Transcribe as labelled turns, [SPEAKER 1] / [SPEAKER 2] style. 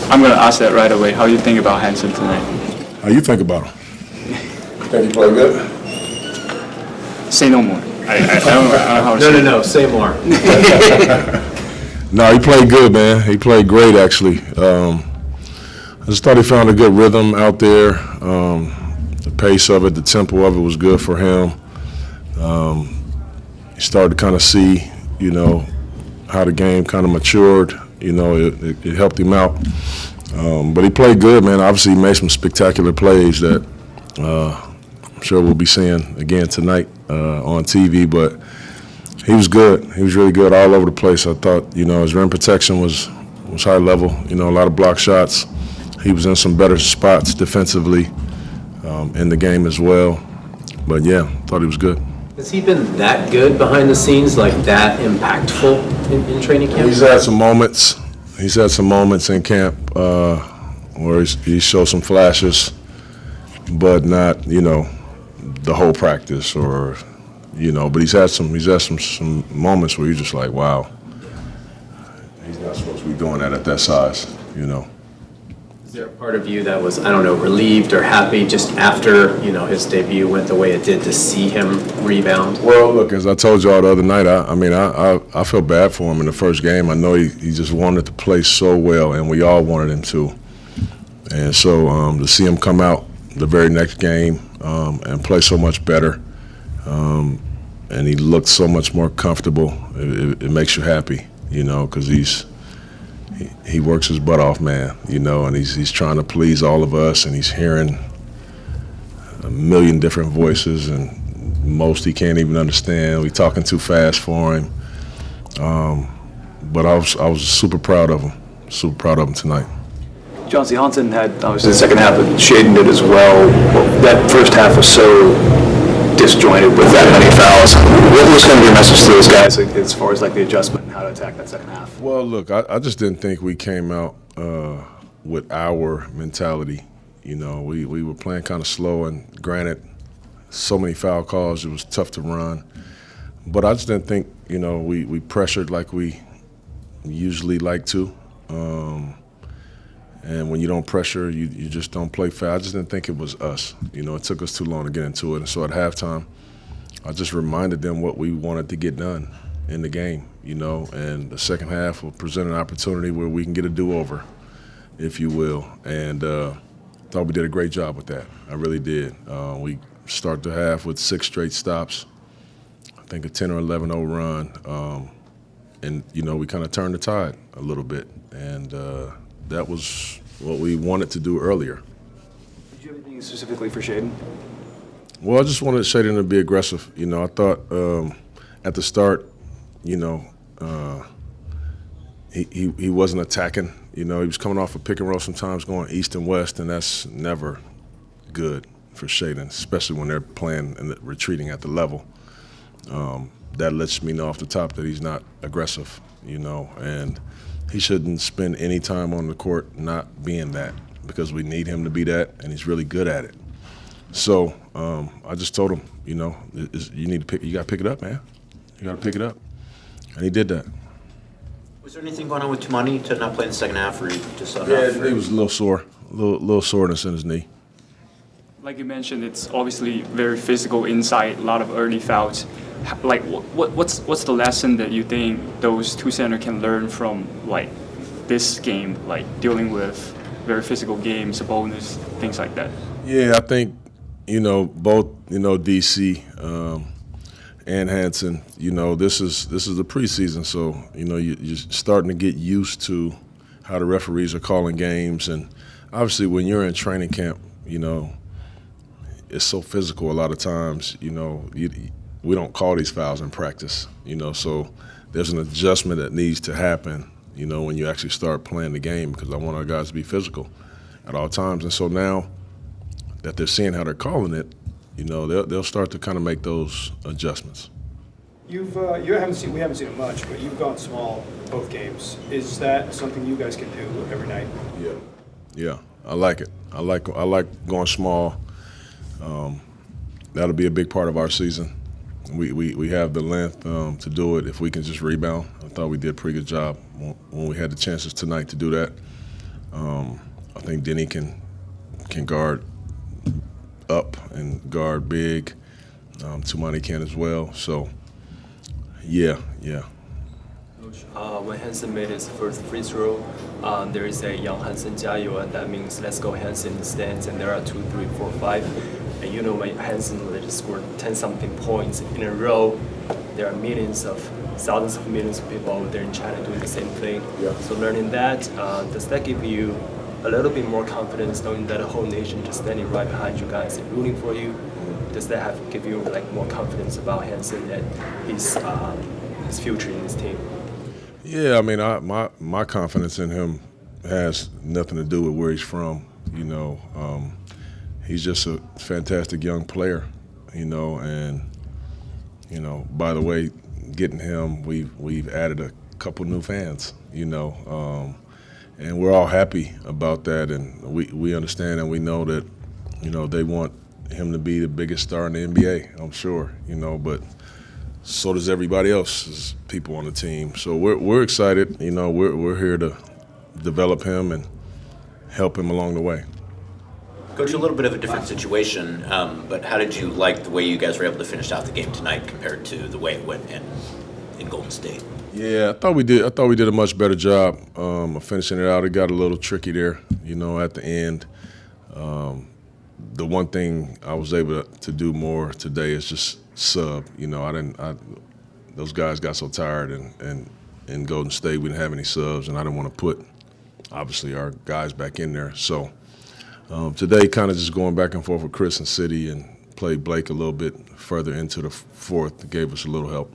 [SPEAKER 1] I'm going to ask that right away. How do you think about Hansen tonight?
[SPEAKER 2] How you think about him? Think he played good?
[SPEAKER 1] Say no more. I don't know how to say it.
[SPEAKER 3] No, say more.
[SPEAKER 2] No, he played good, man. He played great, actually. I just thought he found a good rhythm out there. The pace of it, the tempo of it was good for him. He started to kind of see, you know, how the game kind of matured. You know, it helped him out. But he played good, man. Obviously, he made some spectacular plays that I'm sure we'll be seeing again tonight on TV. But he was good. He was really good all over the place. I thought, you know, his rim protection was high level. You know, a lot of block shots. He was in some better spots defensively in the game as well. But, yeah, thought he was good.
[SPEAKER 3] Has he been that good behind the scenes, like that impactful in training camp?
[SPEAKER 2] He's had some moments. He's had some moments in camp where he showed some flashes, but not, you know, the whole practice or, you know. But he's had some moments where you're just like, wow, he's not supposed to be doing that at that size, you know.
[SPEAKER 3] Is there a part of you that was, I don't know, relieved or happy just after, you know, his debut went the way it did to see him rebound?
[SPEAKER 2] Well, look, as I told y'all the other night, I felt bad for him in the first game. I know he just wanted to play so well, and we all wanted him to. And so to see him come out the very next game and play so much better, and he looked so much more comfortable, it makes you happy, you know, because he works his butt off, man, you know, and he's trying to please all of us, and he's hearing a million different voices, and most he can't even understand. We're talking too fast for him. But I was super proud of him tonight.
[SPEAKER 4] John Hansen had obviously the second half, but Shaedon did as well. That first half was so disjointed with that many fouls. What was kind of your message to those guys as far as like the adjustment and how to attack that second half?
[SPEAKER 2] Well, look, I just didn't think we came out with our mentality. You know, we were playing kind of slow, and granted, so many foul calls, it was tough to run. But I just didn't think, you know, we pressured like we usually like to. And when you don't pressure, you just don't play fair. I just didn't think it was us. You know, it took us too long to get into it. And so at halftime, I just reminded them what we wanted to get done in the game, you know. And the second half will present an opportunity where we can get a do-over, if you will. And thought we did a great job with that. I really did. We start the half with 6 straight stops. I think a 10 or 11-0 run. And, you know, we kind of turned the tide a little bit. And that was what we wanted to do earlier.
[SPEAKER 4] Did you have anything specifically for Shaedon?
[SPEAKER 2] Well, I just wanted Shaedon to be aggressive. You know, I thought at the start, you know, he wasn't attacking. You know, he was coming off a pick and roll sometimes going east and west, and that's never good for Shaedon, especially when they're playing and retreating at the level. That lets me know off the top that he's not aggressive, you know, and he shouldn't spend any time on the court not being that, because we need him to be that, and he's really good at it. So I just told him, you know, you got to pick it up, man. You got to pick it up, and he did that.
[SPEAKER 5] Was there anything going on with Tumani to not play in the second half, or you just saw
[SPEAKER 2] Yeah, he was a little sore, a little soreness in his knee.
[SPEAKER 1] Like you mentioned, it's obviously very physical inside, a lot of early fouls. Like, what's the lesson that you think those two centers can learn from, like, this game, like dealing with very physical games, opponents, things like that?
[SPEAKER 2] Yeah, I think, you know, both, you know, DC and Hansen, you know, this is the preseason, so, you know, you're starting to get used to how the referees are calling games, and obviously when you're in training camp, you know, it's so physical a lot of times, you know, we don't call these fouls in practice, you know, so there's an adjustment that needs to happen, you know, when you actually start playing the game, because I want our guys to be physical at all times. And so now that they're seeing how they're calling it, you know, they'll start to kind of make those adjustments.
[SPEAKER 6] We haven't seen it much, but you've gone small both games. Is that something you guys can do every night?
[SPEAKER 2] Yeah, I like it. I like going small. That'll be a big part of our season. We have the length to do it if we can just rebound. I thought we did a pretty good job when we had the chances tonight to do that. I think Denny can guard up and guard big. Tumani can as well. So, yeah.
[SPEAKER 7] When Hansen made his first free throw, there is a Yang Hansen 加油, and that means let's go Hansen in the stands, and there are 2, 3, 4, 5. And you know when Hansen just scored 10-something points in a row, there are thousands of millions of people out there in China doing the same thing.
[SPEAKER 2] Yeah.
[SPEAKER 7] So learning that, does that give you a little bit more confidence knowing that the whole nation just standing right behind you guys and rooting for you? Does that give you more confidence about Hansen and his future in this team?
[SPEAKER 2] Yeah, I mean, my confidence in him has nothing to do with where he's from. He's just a fantastic young player, and by the way, getting him, we've added a couple new fans, and we're all happy about that, and we understand and we know that, they want him to be the biggest star in the NBA, I'm sure, but so does everybody else, people on the team. So we're excited, we're here to develop him and help him along the way.
[SPEAKER 5] Coach, a little bit of a different situation, but how did you like the way you guys were able to finish out the game tonight compared to the way it went in Golden State?
[SPEAKER 2] Yeah, I thought we did a much better job of finishing it out. It got a little tricky there, at the end. The one thing I was able to do more today is just sub. Those guys got so tired, and in Golden State we didn't have any subs, and I didn't want to put obviously our guys back in there. So today, kind of just going back and forth with Chris and City, and played Blake a little bit further into the fourth, gave us a little help.